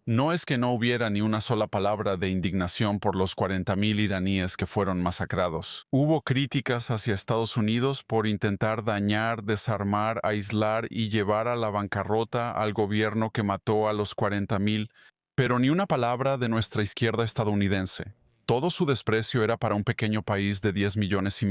No es que no hubiera ni una sola palabra de indignación por los 40.000 iraníes que fueron masacrados. Hubo críticas hacia Estados Unidos por intentar dañar, desarmar, aislar y llevar a la bancarrota al gobierno que mató a los 40.000, pero ni una palabra de nuestra izquierda estadounidense. Todo su desprecio era para un pequeño país de 10,5 millones.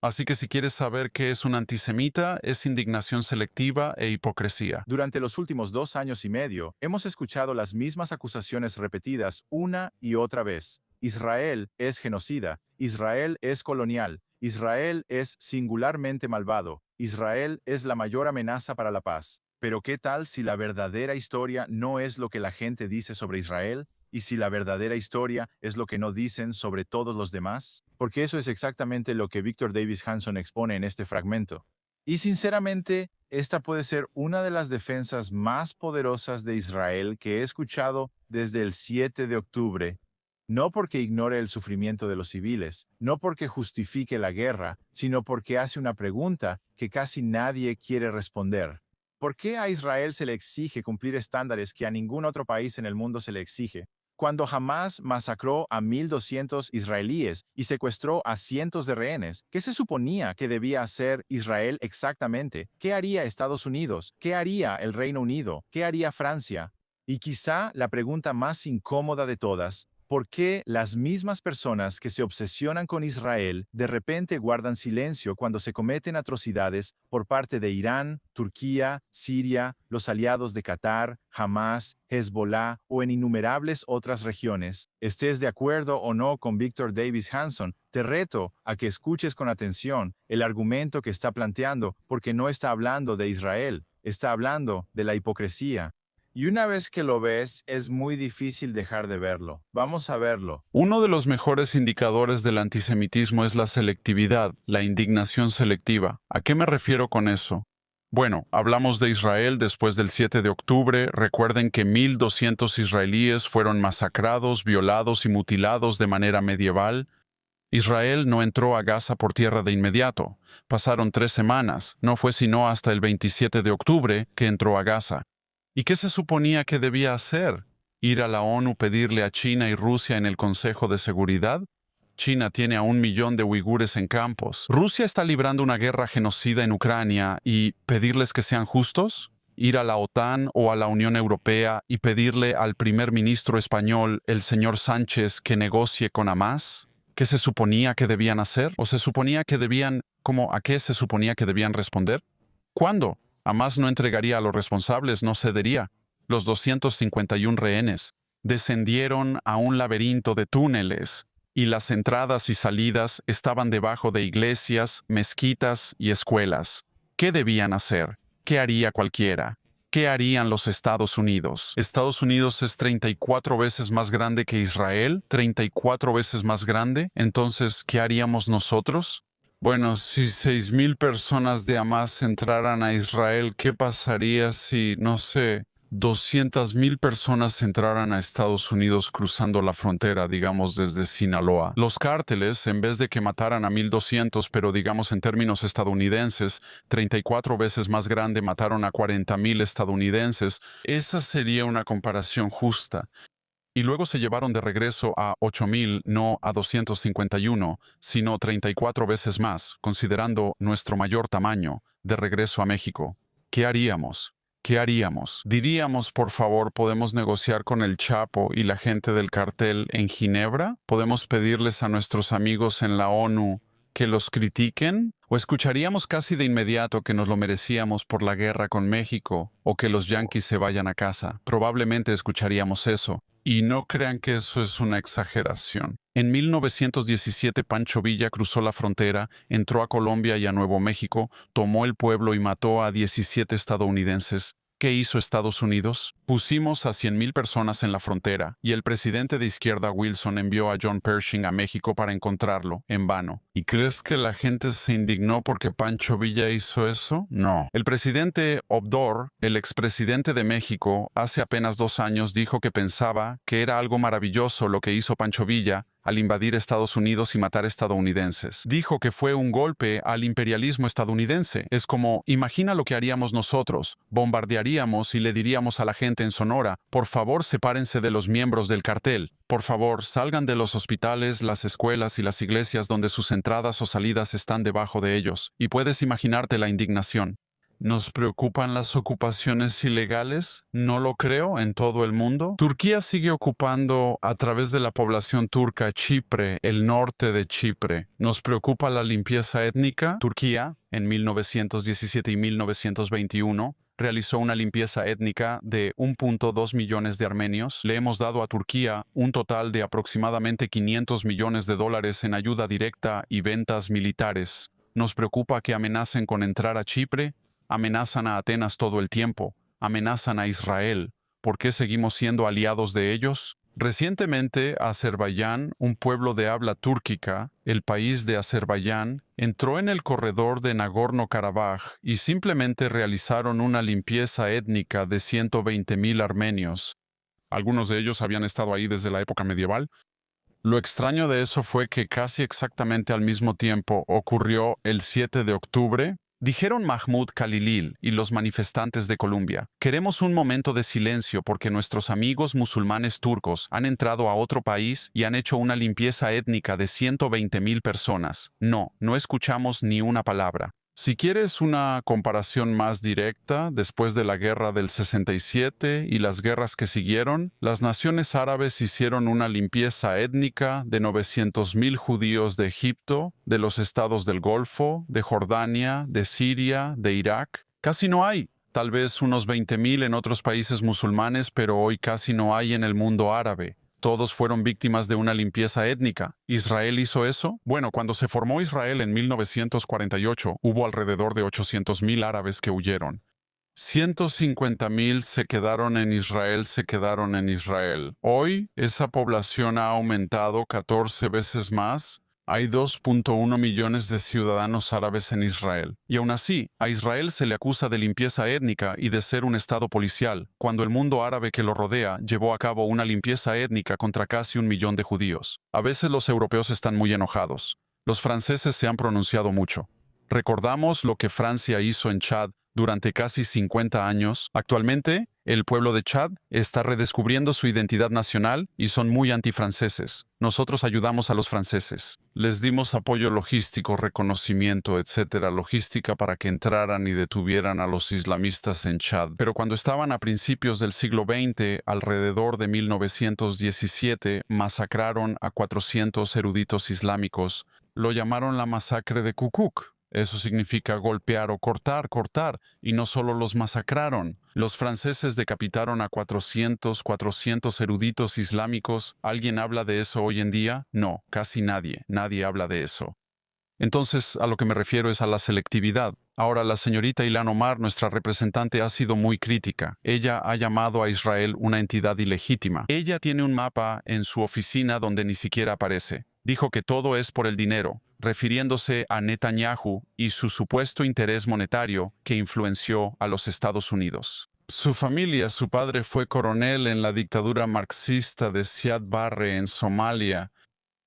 Así que si quieres saber qué es un antisemita, es indignación selectiva e hipocresía. Durante los últimos 2 años y medio, hemos escuchado las mismas acusaciones repetidas una y otra vez. Israel es genocida, Israel es colonial, Israel es singularmente malvado, Israel es la mayor amenaza para la paz. Pero ¿qué tal si la verdadera historia no es lo que la gente dice sobre Israel? ¿Y si la verdadera historia es lo que no dicen sobre todos los demás? Porque eso es exactamente lo que Victor Davis Hanson expone en este fragmento. Y sinceramente, esta puede ser una de las defensas más poderosas de Israel que he escuchado desde el 7 de octubre, no porque ignore el sufrimiento de los civiles, no porque justifique la guerra, sino porque hace una pregunta que casi nadie quiere responder. ¿Por qué a Israel se le exige cumplir estándares que a ningún otro país en el mundo se le exige? Cuando Hamás masacró a 1.200 israelíes y secuestró a cientos de rehenes, ¿qué se suponía que debía hacer Israel exactamente? ¿Qué haría Estados Unidos? ¿Qué haría el Reino Unido? ¿Qué haría Francia? Y quizá la pregunta más incómoda de todas: ¿por qué las mismas personas que se obsesionan con Israel de repente guardan silencio cuando se cometen atrocidades por parte de Irán, Turquía, Siria, los aliados de Qatar, Hamás, Hezbollah o en innumerables otras regiones? Estés de acuerdo o no con Victor Davis Hanson, te reto a que escuches con atención el argumento que está planteando, porque no está hablando de Israel, está hablando de la hipocresía. Y una vez que lo ves, es muy difícil dejar de verlo. Vamos a verlo. Uno de los mejores indicadores del antisemitismo es la selectividad, la indignación selectiva. ¿A qué me refiero con eso? Bueno, hablamos de Israel después del 7 de octubre. Recuerden que 1.200 israelíes fueron masacrados, violados y mutilados de manera medieval. Israel no entró a Gaza por tierra de inmediato. Pasaron 3 semanas. No fue sino hasta el 27 de octubre que entró a Gaza. ¿Y qué se suponía que debía hacer? ¿Ir a la ONU pedirle a China y Rusia en el Consejo de Seguridad? China tiene a 1 millón de uigures en campos. ¿Rusia está librando una guerra genocida en Ucrania y pedirles que sean justos? ¿Ir a la OTAN o a la Unión Europea y pedirle al primer ministro español, el señor Sánchez, que negocie con Hamás? ¿Qué se suponía que debían hacer? ¿O se suponía que debían, a qué se suponía que debían responder? ¿Cuándo? Hamás no entregaría a los responsables, no cedería. Los 251 rehenes descendieron a un laberinto de túneles y las entradas y salidas estaban debajo de iglesias, mezquitas y escuelas. ¿Qué debían hacer? ¿Qué haría cualquiera? ¿Qué harían los Estados Unidos? Estados Unidos es 34 veces más grande que Israel, 34 veces más grande. Entonces, ¿qué haríamos nosotros? Bueno, si 6.000 personas de Hamás entraran a Israel, ¿qué pasaría si, no sé, 200.000 personas entraran a Estados Unidos cruzando la frontera, digamos, desde Sinaloa? Los cárteles, en vez de que mataran a 1.200, pero digamos en términos estadounidenses, 34 veces más grande, mataron a 40.000 estadounidenses. Esa sería una comparación justa. Y luego se llevaron de regreso a 8.000, no a 251, sino 34 veces más, considerando nuestro mayor tamaño, de regreso a México. ¿Qué haríamos? ¿Qué haríamos? Diríamos, por favor, ¿podemos negociar con el Chapo y la gente del cartel en Ginebra? ¿Podemos pedirles a nuestros amigos en la ONU que los critiquen? ¿O escucharíamos casi de inmediato que nos lo merecíamos por la guerra con México o que los yanquis se vayan a casa? Probablemente escucharíamos eso. Y no crean que eso es una exageración. En 1917 Pancho Villa cruzó la frontera, entró a Colombia y a Nuevo México, tomó el pueblo y mató a 17 estadounidenses. ¿Qué hizo Estados Unidos? Pusimos a 100.000 personas en la frontera, y el presidente de izquierda Wilson envió a John Pershing a México para encontrarlo, en vano. ¿Y crees que la gente se indignó porque Pancho Villa hizo eso? No. El presidente Obrador, el expresidente de México, hace apenas 2 años dijo que pensaba que era algo maravilloso lo que hizo Pancho Villa al invadir Estados Unidos y matar estadounidenses. Dijo que fue un golpe al imperialismo estadounidense. Es como, imagina lo que haríamos nosotros. Bombardearíamos y le diríamos a la gente en Sonora, por favor, sepárense de los miembros del cartel. Por favor, salgan de los hospitales, las escuelas y las iglesias donde sus entradas o salidas están debajo de ellos. Y puedes imaginarte la indignación. ¿Nos preocupan las ocupaciones ilegales? No lo creo en todo el mundo. Turquía sigue ocupando a través de la población turca Chipre, el norte de Chipre. ¿Nos preocupa la limpieza étnica? Turquía, en 1917 y 1921, realizó una limpieza étnica de 1.2 millones de armenios. Le hemos dado a Turquía un total de aproximadamente $500 millones en ayuda directa y ventas militares. ¿Nos preocupa que amenacen con entrar a Chipre? Amenazan a Atenas todo el tiempo, amenazan a Israel. ¿Por qué seguimos siendo aliados de ellos? Recientemente, Azerbaiyán, un pueblo de habla túrquica, el país de Azerbaiyán, entró en el corredor de Nagorno-Karabaj y simplemente realizaron una limpieza étnica de 120,000 armenios. Algunos de ellos habían estado ahí desde la época medieval. Lo extraño de eso fue que casi exactamente al mismo tiempo ocurrió el 7 de octubre. Dijeron Mahmoud Khalilil y los manifestantes de Colombia: queremos un momento de silencio porque nuestros amigos musulmanes turcos han entrado a otro país y han hecho una limpieza étnica de 120,000 personas. No escuchamos ni una palabra. Si quieres una comparación más directa, después de la guerra del 67 y las guerras que siguieron, las naciones árabes hicieron una limpieza étnica de 900,000 judíos de Egipto, de los estados del Golfo, de Jordania, de Siria, de Irak. Casi no hay. Tal vez unos 20,000 en otros países musulmanes, pero hoy casi no hay en el mundo árabe. Todos fueron víctimas de una limpieza étnica. ¿Israel hizo eso? Bueno, cuando se formó Israel en 1948, hubo alrededor de 800,000 árabes que huyeron. 150,000 se quedaron en Israel. Hoy, esa población ha aumentado 14 veces más. Hay 2.1 millones de ciudadanos árabes en Israel. Y aún así, a Israel se le acusa de limpieza étnica y de ser un estado policial, cuando el mundo árabe que lo rodea llevó a cabo una limpieza étnica contra casi 1 millón de judíos. A veces los europeos están muy enojados. Los franceses se han pronunciado mucho. Recordamos lo que Francia hizo en Chad durante casi 50 años. Actualmente, el pueblo de Chad está redescubriendo su identidad nacional y son muy antifranceses. Nosotros ayudamos a los franceses. Les dimos apoyo logístico, reconocimiento, etcétera, logística para que entraran y detuvieran a los islamistas en Chad. Pero cuando estaban a principios del siglo XX, alrededor de 1917, masacraron a 400 eruditos islámicos. Lo llamaron la masacre de Kukuk. Eso significa golpear o cortar, y no solo los masacraron. Los franceses decapitaron a 400 eruditos islámicos. ¿Alguien habla de eso hoy en día? No, casi nadie habla de eso. Entonces, a lo que me refiero es a la selectividad. Ahora, la señorita Ilhan Omar, nuestra representante, ha sido muy crítica. Ella ha llamado a Israel una entidad ilegítima. Ella tiene un mapa en su oficina donde ni siquiera aparece. Dijo que todo es por el dinero, refiriéndose a Netanyahu y su supuesto interés monetario que influenció a los Estados Unidos. Su familia, su padre fue coronel en la dictadura marxista de Siad Barre en Somalia.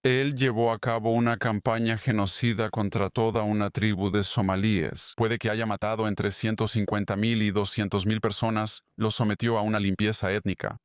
Él llevó a cabo una campaña genocida contra toda una tribu de somalíes. Puede que haya matado entre 150,000 y 200,000 personas, los sometió a una limpieza étnica.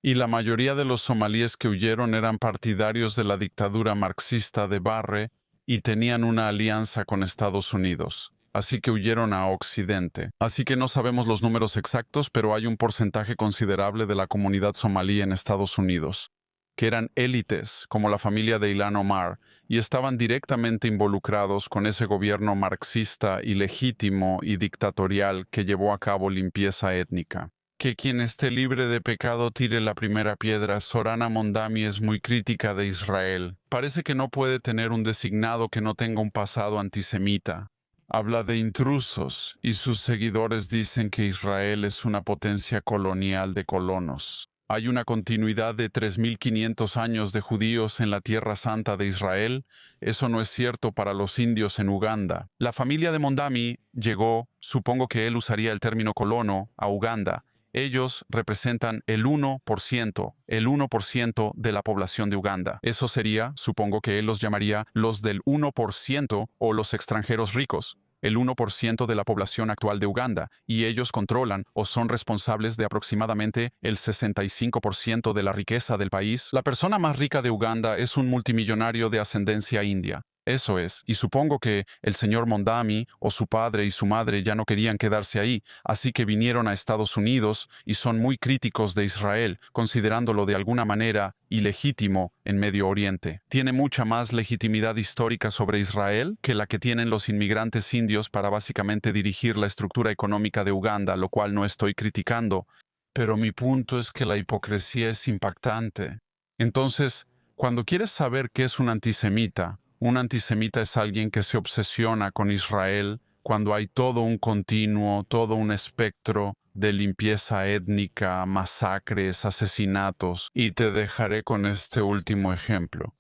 Y la mayoría de los somalíes que huyeron eran partidarios de la dictadura marxista de Barre y tenían una alianza con Estados Unidos. Así que huyeron a Occidente. Así que no sabemos los números exactos, pero hay un porcentaje considerable de la comunidad somalí en Estados Unidos, que eran élites, como la familia de Ilhan Omar, y estaban directamente involucrados con ese gobierno marxista ilegítimo y dictatorial que llevó a cabo limpieza étnica. Que quien esté libre de pecado tire la primera piedra. Sorana Mondami es muy crítica de Israel. Parece que no puede tener un designado que no tenga un pasado antisemita. Habla de intrusos, y sus seguidores dicen que Israel es una potencia colonial de colonos. Hay una continuidad de 3.500 años de judíos en la Tierra Santa de Israel. Eso no es cierto para los indios en Uganda. La familia de Mondami llegó, supongo que él usaría el término colono, a Uganda. Ellos representan el 1% de la población de Uganda. Eso sería, supongo que él los llamaría los del 1% o los extranjeros ricos. El 1% de la población actual de Uganda, y ellos controlan o son responsables de aproximadamente el 65% de la riqueza del país. La persona más rica de Uganda es un multimillonario de ascendencia india. Eso es, y supongo que el señor Mondami o su padre y su madre ya no querían quedarse ahí, así que vinieron a Estados Unidos y son muy críticos de Israel, considerándolo de alguna manera ilegítimo en Medio Oriente. Tiene mucha más legitimidad histórica sobre Israel que la que tienen los inmigrantes indios para básicamente dirigir la estructura económica de Uganda, lo cual no estoy criticando, pero mi punto es que la hipocresía es impactante. Entonces, cuando quieres saber qué es un antisemita es alguien que se obsesiona con Israel cuando hay todo un continuo, todo un espectro de limpieza étnica, masacres, asesinatos, y te dejaré con este último ejemplo.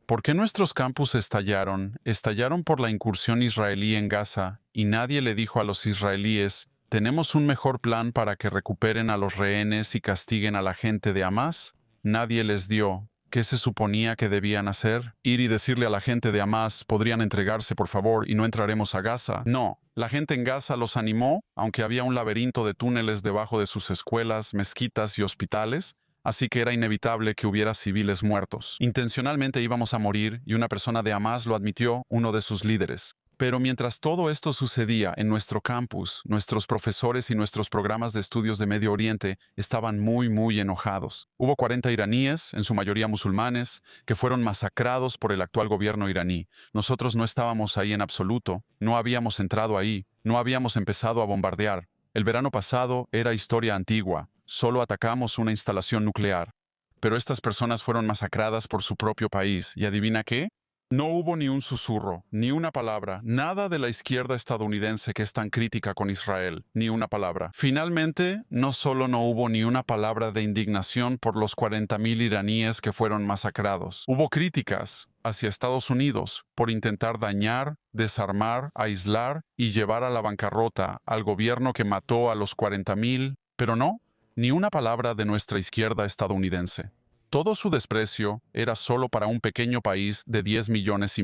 ¿Por qué nuestros campus estallaron? Estallaron por la incursión israelí en Gaza, y nadie le dijo a los israelíes, ¿tenemos un mejor plan para que recuperen a los rehenes y castiguen a la gente de Hamás? Nadie les dio. ¿Qué se suponía que debían hacer? ¿Ir y decirle a la gente de Hamás, podrían entregarse por favor y no entraremos a Gaza? No. La gente en Gaza los animó, aunque había un laberinto de túneles debajo de sus escuelas, mezquitas y hospitales, así que era inevitable que hubiera civiles muertos. Intencionalmente íbamos a morir y una persona de Hamás lo admitió, uno de sus líderes. Pero mientras todo esto sucedía en nuestro campus, nuestros profesores y nuestros programas de estudios de Medio Oriente estaban muy enojados. Hubo 40 iraníes, en su mayoría musulmanes, que fueron masacrados por el actual gobierno iraní. Nosotros no estábamos ahí en absoluto, no habíamos entrado ahí, no habíamos empezado a bombardear. El verano pasado era historia antigua, solo atacamos una instalación nuclear. Pero estas personas fueron masacradas por su propio país, ¿y adivina qué? No hubo ni un susurro, ni una palabra, nada de la izquierda estadounidense que es tan crítica con Israel, ni una palabra. Finalmente, no solo no hubo ni una palabra de indignación por los 40.000 iraníes que fueron masacrados, hubo críticas hacia Estados Unidos por intentar dañar, desarmar, aislar y llevar a la bancarrota al gobierno que mató a los 40.000, pero no, ni una palabra de nuestra izquierda estadounidense. Todo su desprecio era solo para un pequeño país de 10,5 millones.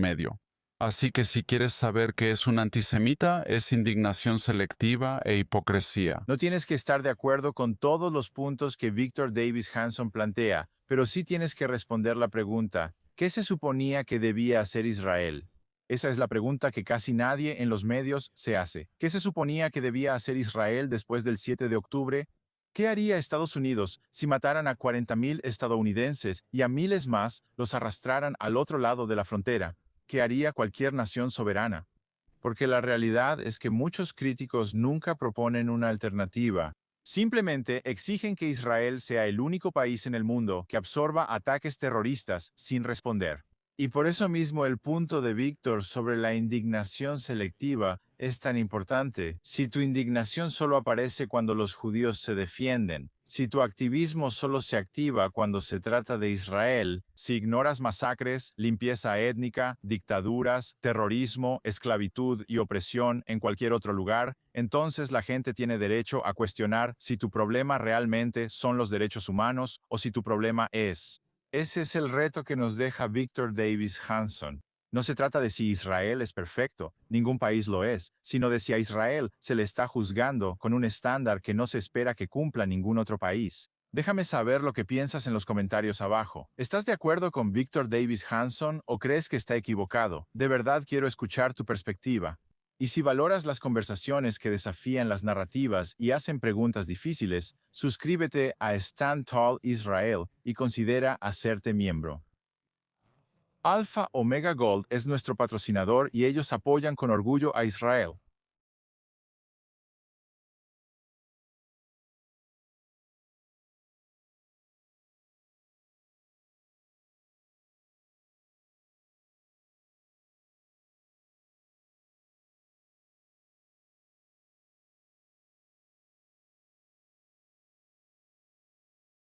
Así que si quieres saber qué es un antisemita, es indignación selectiva e hipocresía. No tienes que estar de acuerdo con todos los puntos que Victor Davis Hanson plantea, pero sí tienes que responder la pregunta, ¿qué se suponía que debía hacer Israel? Esa es la pregunta que casi nadie en los medios se hace. ¿Qué se suponía que debía hacer Israel después del 7 de octubre? ¿Qué haría Estados Unidos si mataran a 40.000 estadounidenses y a miles más los arrastraran al otro lado de la frontera? ¿Qué haría cualquier nación soberana? Porque la realidad es que muchos críticos nunca proponen una alternativa. Simplemente exigen que Israel sea el único país en el mundo que absorba ataques terroristas sin responder. Y por eso mismo el punto de Víctor sobre la indignación selectiva es tan importante. Si tu indignación solo aparece cuando los judíos se defienden, si tu activismo solo se activa cuando se trata de Israel, si ignoras masacres, limpieza étnica, dictaduras, terrorismo, esclavitud y opresión en cualquier otro lugar, entonces la gente tiene derecho a cuestionar si tu problema realmente son los derechos humanos o si tu problema es. Ese es el reto que nos deja Victor Davis Hanson. No se trata de si Israel es perfecto, ningún país lo es, sino de si a Israel se le está juzgando con un estándar que no se espera que cumpla ningún otro país. Déjame saber lo que piensas en los comentarios abajo. ¿Estás de acuerdo con Victor Davis Hanson o crees que está equivocado? De verdad quiero escuchar tu perspectiva. Y si valoras las conversaciones que desafían las narrativas y hacen preguntas difíciles, suscríbete a Stand Tall Israel y considera hacerte miembro. Alpha Omega Gold es nuestro patrocinador y ellos apoyan con orgullo a Israel.